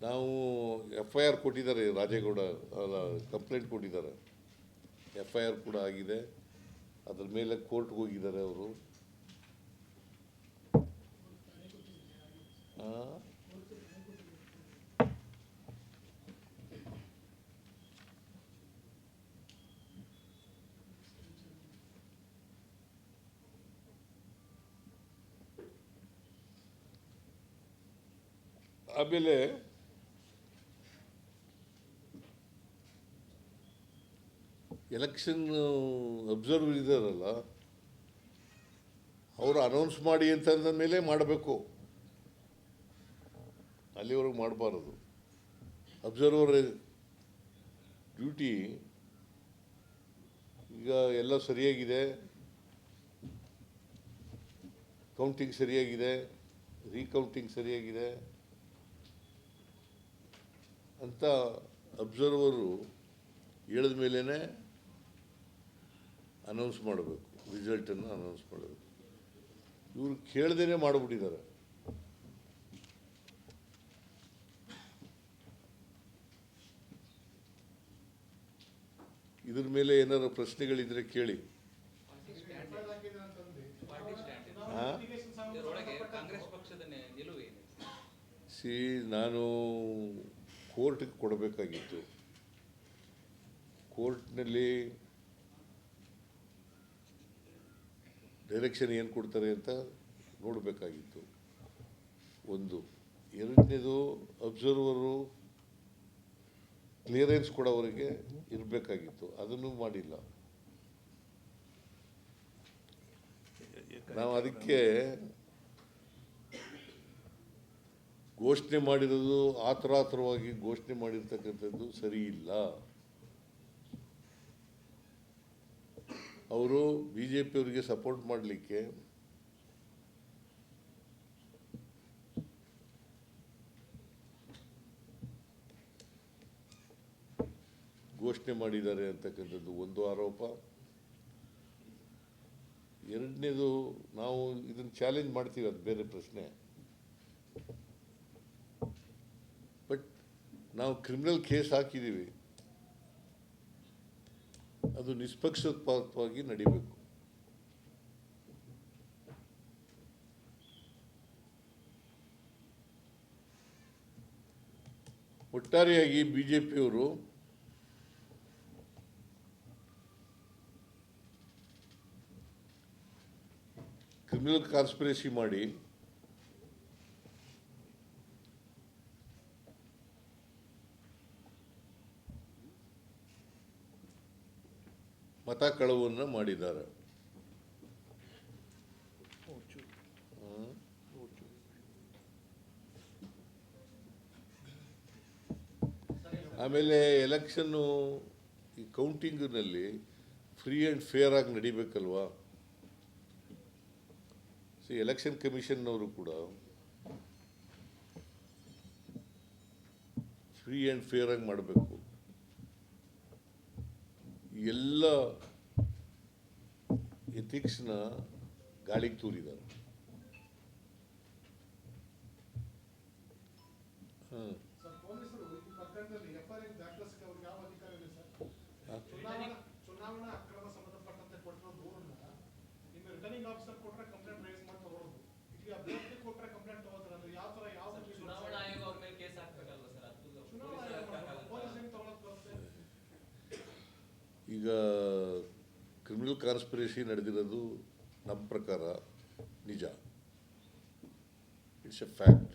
ನಾವು FIR ಕೊಟ್ಟಿದ್ದಾರೆ, ರಾಜೇಗೌಡ ಅಲ್ಲ ಕಂಪ್ಲೇಂಟ್ ಕೊಟ್ಟಿದ್ದಾರೆ. FIR ಕೂಡ ಆಗಿದೆ, ಅದ್ರ ಮೇಲೆ ಕೋರ್ಟ್ಗೆ ಹೋಗಿದ್ದಾರೆ ಅವರು. ಆಮೇಲೆ ಎಲೆಕ್ಷನ್ ಅಬ್ಸರ್ವರ್ ಇದ್ದಾರಲ್ಲ, ಅವರು ಅನೌನ್ಸ್ ಮಾಡಿ ಅಂತಂದ ಮೇಲೆ ಮಾಡಬೇಕು, ಅಲ್ಲಿವರೆಗೂ ಮಾಡಬಾರದು. ಅಬ್ಸರ್ವರ್ ಡ್ಯೂಟಿ ಈಗ ಎಲ್ಲ ಸರಿಯಾಗಿದೆ, ಕೌಂಟಿಂಗ್ ಸರಿಯಾಗಿದೆ, ರೀಕೌಂಟಿಂಗ್ ಸರಿಯಾಗಿದೆ ಅಂತ ಅಬ್ಸರ್ವರು ಹೇಳಿದ ಮೇಲೇ ಅನೌನ್ಸ್ ಮಾಡಬೇಕು, ರಿಸಲ್ಟನ್ನು ಅನೌನ್ಸ್ ಮಾಡಬೇಕು. ಇವರು ಕೇಳ್ದೇ ಮಾಡಿಬಿಟ್ಟಿದ್ದಾರೆ. ಇದ್ರ ಮೇಲೆ ಏನಾದ್ರು ಪ್ರಶ್ನೆಗಳಿದ್ರೆ ಕೇಳಿ. ನಾನು ಕೋರ್ಟ್ಗೆ ಕೊಡಬೇಕಾಗಿತ್ತು, ಕೋರ್ಟ್ನಲ್ಲಿ ಡೈರೆಕ್ಷನ್ ಏನು ಕೊಡ್ತಾರೆ ಅಂತ ನೋಡಬೇಕಾಗಿತ್ತು. ಒಂದು. ಎರಡನೇದು, ಅಬ್ಸರ್ವರು ಕ್ಲಿಯರೆನ್ಸ್ ಕೊಡೋವರೆಗೆ ಇರಬೇಕಾಗಿತ್ತು, ಅದನ್ನು ಮಾಡಿಲ್ಲ. ನಾವು ಅದಕ್ಕೆ ಘೋಷಣೆ ಮಾಡಿರೋದು ಆತುರಾತುರವಾಗಿ ಘೋಷಣೆ ಮಾಡಿರ್ತಕ್ಕಂಥದ್ದು ಸರಿ ಇಲ್ಲ. ಅವರು BJP ಅವರಿಗೆ ಸಪೋರ್ಟ್ ಮಾಡಲಿಕ್ಕೆ ಘೋಷಣೆ ಮಾಡಿದ್ದಾರೆ ಅಂತಕ್ಕಂಥದ್ದು ಒಂದು ಆರೋಪ. ಎರಡನೇದು, ನಾವು ಇದನ್ನು ಚಾಲೆಂಜ್ ಮಾಡ್ತೀವಿ, ಅದು ಬೇರೆ ಪ್ರಶ್ನೆ. ಬಟ್ ನಾವು ಕ್ರಿಮಿನಲ್ ಕೇಸ್ ಹಾಕಿದ್ದೀವಿ, ಅದು ನಿಷ್ಪಕ್ಷಪಾತವಾಗಿ ನಡೀಬೇಕು. ಒಟ್ಟಾರೆಯಾಗಿ BJPಯವರು ಕ್ರಿಮಿನಲ್ ಕಾನ್ಸ್ಪಿರಸಿ ಮಾಡಿ ಮತ ಕಳವನ್ನು ಮಾಡಿದ್ದಾರೆ. ಆಮೇಲೆ ಎಲೆಕ್ಷನ್ನು ಈ ಕೌಂಟಿಂಗ್ನಲ್ಲಿ ಫ್ರೀ ಆ್ಯಂಡ್ ಫೇರ್ ಆಗಿ ನಡಿಬೇಕಲ್ವಾ. ಎಲೆಕ್ಷನ್ ಕಮಿಷನ್ನವರು ಕೂಡ ಫ್ರೀ ಆ್ಯಂಡ್ ಫೇರ್ ಆಗಿ ಮಾಡಬೇಕು. ಎಲ್ಲ ಎಥಿಕ್ಸ್ನ ಗಾಳಿಗೆ ತೂರಿದ್ದಾರೆ. ಈಗ ಕ್ರಿಮಿನಲ್ ಕಾನ್ಸ್ಪಿರಸಿ ನಡೆದಿರೋದು ನಮ್ಮ ಪ್ರಕಾರ ನಿಜ, ಇಟ್ಸ್ ಎ ಫ್ಯಾಕ್ಟ್.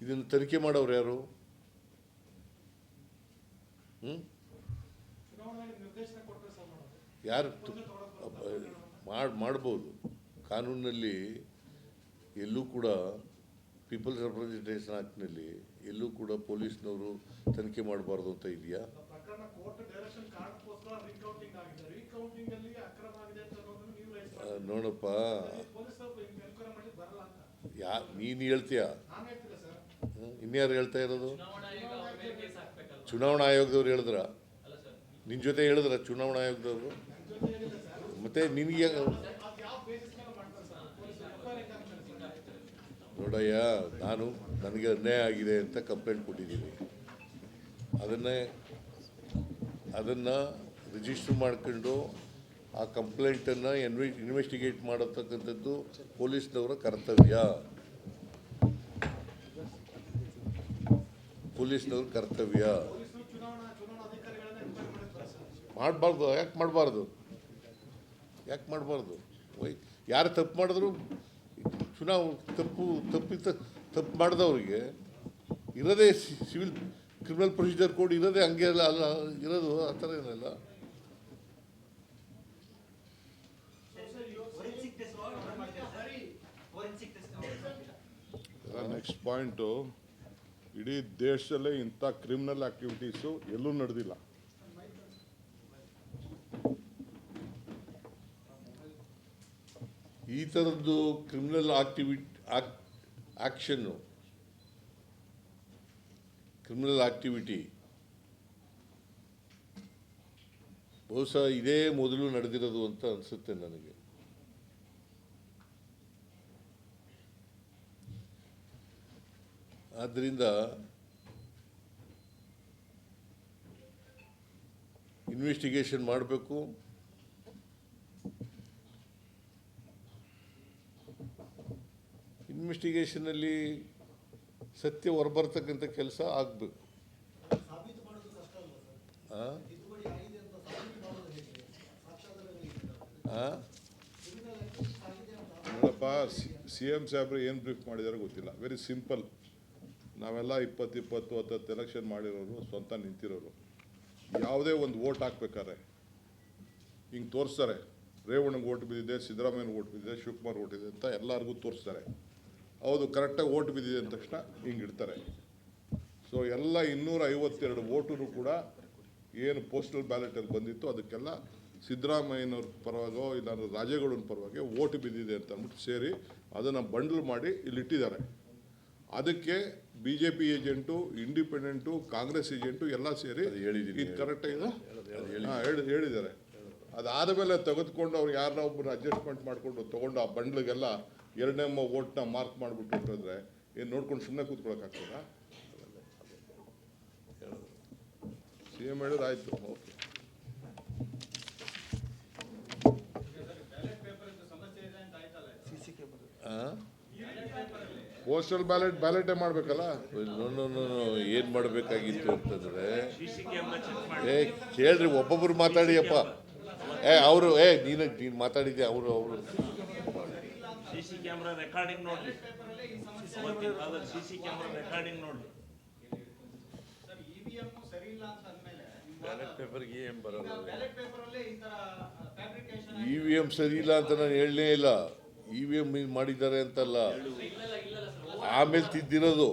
ಇದನ್ನು ತನಿಖೆ ಮಾಡೋರು ಯಾರು? ಯಾರು ಮಾಡ್ಬೋದು. ಕಾನೂನಿನಲ್ಲಿ ಎಲ್ಲೂ ಕೂಡ ಪೀಪಲ್ಸ್ ರೆಪ್ರೆಸೆಂಟೇಷನ್ ಆ್ಯಕ್ಟ್ನಲ್ಲಿ ಎಲ್ಲೂ ಕೂಡ ಪೊಲೀಸ್ನವರು ತನಿಖೆ ಮಾಡಬಾರ್ದು ಅಂತ ಇದೆಯಾ? ನೋಡಪ್ಪ, ನೀನು ಹೇಳ್ತೀಯ, ಇನ್ಯಾರು ಹೇಳ್ತಾ ಇರೋದು? ಚುನಾವಣಾ ಆಯೋಗದವ್ರು ಹೇಳಿದ್ರ? ನಿನ್ನ ಜೊತೆ ಹೇಳಿದ್ರ ಚುನಾವಣಾ ಆಯೋಗದವರು? ಮತ್ತೆ ನಿನಗೆ ನೋಡಯ್ಯ, ನನಗೆ ಅನ್ಯಾಯ ಆಗಿದೆ ಅಂತ ಕಂಪ್ಲೇಂಟ್ ಕೊಟ್ಟಿದ್ದೀನಿ. ಅದನ್ನು ರಿಜಿಸ್ಟರ್ ಮಾಡ್ಕೊಂಡು ಆ ಕಂಪ್ಲೇಂಟನ್ನು ಇನ್ವೆಸ್ಟಿಗೇಟ್ ಮಾಡತಕ್ಕಂಥದ್ದು ಪೊಲೀಸ್ನವರ ಕರ್ತವ್ಯ. ಮಾಡಬಾರ್ದು. ಯಾಕೆ ಮಾಡಬಾರ್ದು? ಯಾರು ತಪ್ಪು ಮಾಡಿದ್ರು ತಪ್ಪು ಮಾಡಿದವ್ರಿಗೆ ಇರೋದೇ ಸಿವಿಲ್ ಕ್ರಿಮಿನಲ್ ಪ್ರೊಸೀಜರ್ ಕೋಡ್ ಇರೋದೇ ಹಂಗೆ ಅಲ್ಲ ಇರೋದು, ಆ ಥರ ಏನಲ್ಲ. ನೆಕ್ಸ್ಟ್ ಪಾಯಿಂಟು, ಇಡೀ ದೇಶದಲ್ಲೇ ಇಂಥ ಕ್ರಿಮಿನಲ್ ಆಕ್ಟಿವಿಟೀಸು ಎಲ್ಲೂ ನಡೆದಿಲ್ಲ. ಈ ಥರದ್ದು ಕ್ರಿಮಿನಲ್ ಆಕ್ಟಿವಿಟಿ ಬಹುಶಃ ಇದೇ ಮೊದಲು ನಡೆದಿರೋದು ಅಂತ ಅನಿಸುತ್ತೆ ನನಗೆ. ಆದ್ದರಿಂದ ಇನ್ವೆಸ್ಟಿಗೇಷನ್ ಮಾಡಬೇಕು. ಇನ್ವೆಸ್ಟಿಗೇಷನಲ್ಲಿ ಸತ್ಯ ಹೊರಬರ್ತಕ್ಕಂಥ ಕೆಲಸ ಆಗಬೇಕು. ನೋಡಪ್ಪ, CM ಸಾಹೇಬ್ರು ಏನು ಬ್ರೀಫ್ ಮಾಡಿದಾರೆ ಗೊತ್ತಿಲ್ಲ. Very simple. ನಾವೆಲ್ಲ 20-20 ಎಲೆಕ್ಷನ್ ಮಾಡಿರೋರು, ಸ್ವಂತ ನಿಂತಿರೋರು. ಯಾವುದೇ ಒಂದು ವೋಟ್ ಹಾಕ್ಬೇಕಾರೆ ಹಿಂಗೆ ತೋರಿಸ್ತಾರೆ, ರೇವಣ್ಣಗೆ ಓಟ್ ಬಿದ್ದಿದೆ, ಸಿದ್ದರಾಮಯ್ಯನಿಗೆ ಓಟ್ ಬಿದ್ದಿದೆ, ಶಿವಕುಮಾರ್ ಓಟ್ ಇದೆ ಅಂತ ಎಲ್ಲರಿಗೂ ತೋರಿಸ್ತಾರೆ. ಹೌದು, ಕರೆಕ್ಟಾಗಿ ಓಟ್ ಬಿದ್ದಿದೆ ಅಂದ ತಕ್ಷಣ ಹಿಂಗೆ ಇಡ್ತಾರೆ. ಸೊ ಎಲ್ಲ 252 ವೋಟು ಕೂಡ ಏನು ಪೋಸ್ಟಲ್ ಬ್ಯಾಲೆಟಲ್ಲಿ ಬಂದಿತ್ತು ಅದಕ್ಕೆಲ್ಲ ಸಿದ್ದರಾಮಯ್ಯನವ್ರ ಪರವಾಗೋ ಇಲ್ಲ ರಾಜೇಗೌಡನ ಪರವಾಗಿ ಓಟ್ ಬಿದ್ದಿದೆ ಅಂತ ಅಂದ್ಬಿಟ್ಟು ಸೇರಿ ಅದನ್ನು ಬಂಡಲ್ ಮಾಡಿ ಇಲ್ಲಿಟ್ಟಿದ್ದಾರೆ. ಅದಕ್ಕೆ BJP agent, independent, Congress agent ಎಲ್ಲ ಸೇರಿ ಇದು ಕರೆಕ್ಟಾಗಿದೆ ಹೇಳಿದ್ದಾರೆ. ಅದಾದ ಮೇಲೆ ತೆಗೆದುಕೊಂಡು ಅವ್ರು ಯಾರನ್ನ ಒಬ್ಬರು ಅಡ್ಜಸ್ಟ್ಮೆಂಟ್ ಮಾಡಿಕೊಂಡು ತೊಗೊಂಡು ಆ ಬಂಡ್ಲಿಗೆಲ್ಲ 2ನೇ ವೋಟ್ನ ಮಾರ್ಕ್ ಮಾಡಿಬಿಟ್ಟು ಅಂತಂದರೆ ಏನು ನೋಡ್ಕೊಂಡು ಸುಮ್ಮನೆ ಕೂತ್ಕೊಳ್ಳೋಕ್ಕಾಗ್ತದ? CM ಹೇಳಿದ್ರೆ ಆಯಿತು, ಓಕೆ. ಪೋಸ್ಟಲ್ ಬ್ಯಾಲೆಟೇ ಮಾಡಬೇಕಲ್ಲ. ಏನು ಮಾಡಬೇಕಾಗಿತ್ತು ಅಂತಂದರೆ, ಕೇಳ್ರಿ, ಒಬ್ಬೊಬ್ರು ಮಾತಾಡಿಯಪ್ಪ. ಅವರು ನೀನು ಮಾತಾಡಿದ್ದೆ. ಅವರು CC ಕ್ಯಾಮ್ರಾ ರೆಕಾರ್ಡಿಂಗ್ ನೋಡ್ರಿ. CC ಕ್ಯಾಮ್ರಾ ರೆಕಾರ್ಡಿಂಗ್ ನೋಡ್ರಿ. EVM ಸರಿ ಇಲ್ಲ ಅಂತ ನಾನು ಹೇಳಲೇ ಇಲ್ಲ. EVM ಮಾಡಿದ್ದಾರೆ ಅಂತಲ್ಲ, ಆಮೇಲೆ ತಿದ್ದಿರೋದು.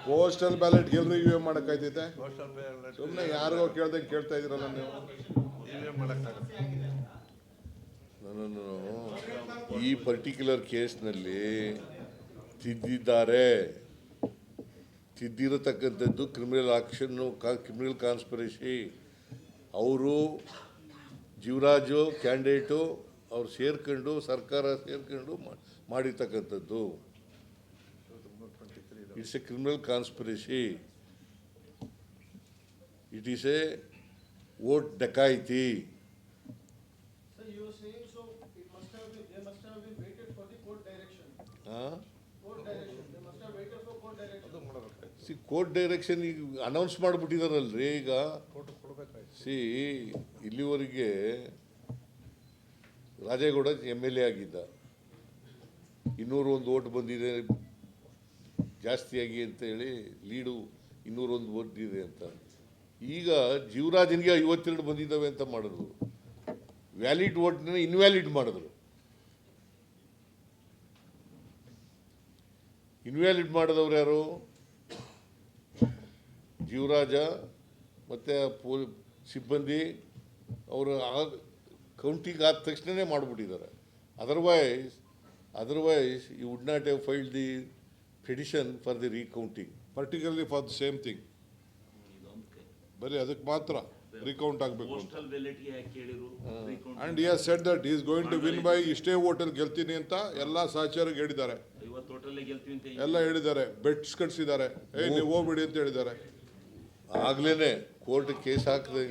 ಪೋಸ್ಟಲ್ ಬ್ಯಾಲೆಟ್ ಎಲ್ಲರೂ EVM ಮಾಡೋಕ್ಕಾಯ್ತೈತೆ? ಸುಮ್ಮನೆ ಯಾರಿಗೋ ಕೇಳ್ದಂಗೆ ಕೇಳ್ತಾ ಇದ್ದೀರಲ್ಲ ನೀವು. ನನ್ನನ್ನು ಈ ಪರ್ಟಿಕ್ಯುಲರ್ ಕೇಸ್ನಲ್ಲಿ ತಿದ್ದಿರತಕ್ಕಂಥದ್ದು ಕ್ರಿಮಿನಲ್ ಕಾನ್ಸ್ಪಿರಸಿ. ಅವರು ಜೀವರಾಜು ಕ್ಯಾಂಡಿಡೇಟು ಅವ್ರು ಸೇರ್ಕೊಂಡು, ಸರ್ಕಾರ ಸೇರ್ಕೊಂಡು ಮಾಡಿರ್ತಕ್ಕಂಥದ್ದು. It's a criminal conspiracy. It is a vote ಡಕಾಯಿತಿ. ಕೋರ್ಟ್ ಡೈರೆಕ್ಷನ್ ಈಗ ಅನೌನ್ಸ್ ಮಾಡಿಬಿಟ್ಟಿದಾರಲ್ರಿ. ಈಗ ಇಲ್ಲಿವರೆಗೆ ರಾಜೇಗೌಡ MLA ಆಗಿದ್ದ, 201 ವೋಟ್ ಬಂದಿದೆ ಜಾಸ್ತಿಯಾಗಿ ಅಂತ ಹೇಳಿ ಲೀಡು 201 ವೋಟ್ ಇದೆ ಅಂತ. ಈಗ ಜೀವರಾಜನಿಗೆ 52 ಬಂದಿದ್ದಾವೆ ಅಂತ ಮಾಡಿದ್ರು. ವ್ಯಾಲಿಡ್ ವೋಟ್ನ ಇನ್ವ್ಯಾಲಿಡ್ ಮಾಡಿದ್ರು. ಇನ್ವ್ಯಾಲಿಡ್ ಮಾಡಿದವ್ರು ಯಾರು? ಜೀವರಾಜ ಮತ್ತು ಸಿಬ್ಬಂದಿ. ಅವರು ಕೌಂಟಿಂಗ್ ಆದ ತಕ್ಷಣವೇ ಮಾಡಿಬಿಟ್ಟಿದ್ದಾರೆ. Otherwise you would not have filed the petition for the recounting, particularly for the same thing. ಬರೀ ಅದಕ್ಕೆ ಮಾತ್ರ ರೀಕೌಂಟ್ ಆಗಬೇಕು ಅಂತ. ಪೋಸ್ಟಲ್ ಬ್ಯಾಲೆಟ್ಗೆ ಯಾಕೆ ಕೇಳಿರು recount? And he has said that he is going to win by ಇಷ್ಟೇ ಓಟಲ್ಲಿ ಗೆಲ್ತೀನಿ ಅಂತ ಎಲ್ಲ ಸಹಚರಿಗೆ ಹೇಳಿದ್ದಾರೆ, ಇವತ್ತು ಟೋಟಲ್ ಗೆಲ್ತೀವಿ ಅಂತ ಎಲ್ಲ ಹೇಳಿದ್ದಾರೆ, ಬೆಟ್ಸ್ ಕಟ್ಸಿದ್ದಾರೆ, ನೀವು ಹೋಗ್ಬಿಡಿ ಅಂತ ಹೇಳಿದ್ದಾರೆ. ಆಗ್ಲೇನೆ ಕೋರ್ಟ್ ಕೇಸ್ ಹಾಕಿದೆ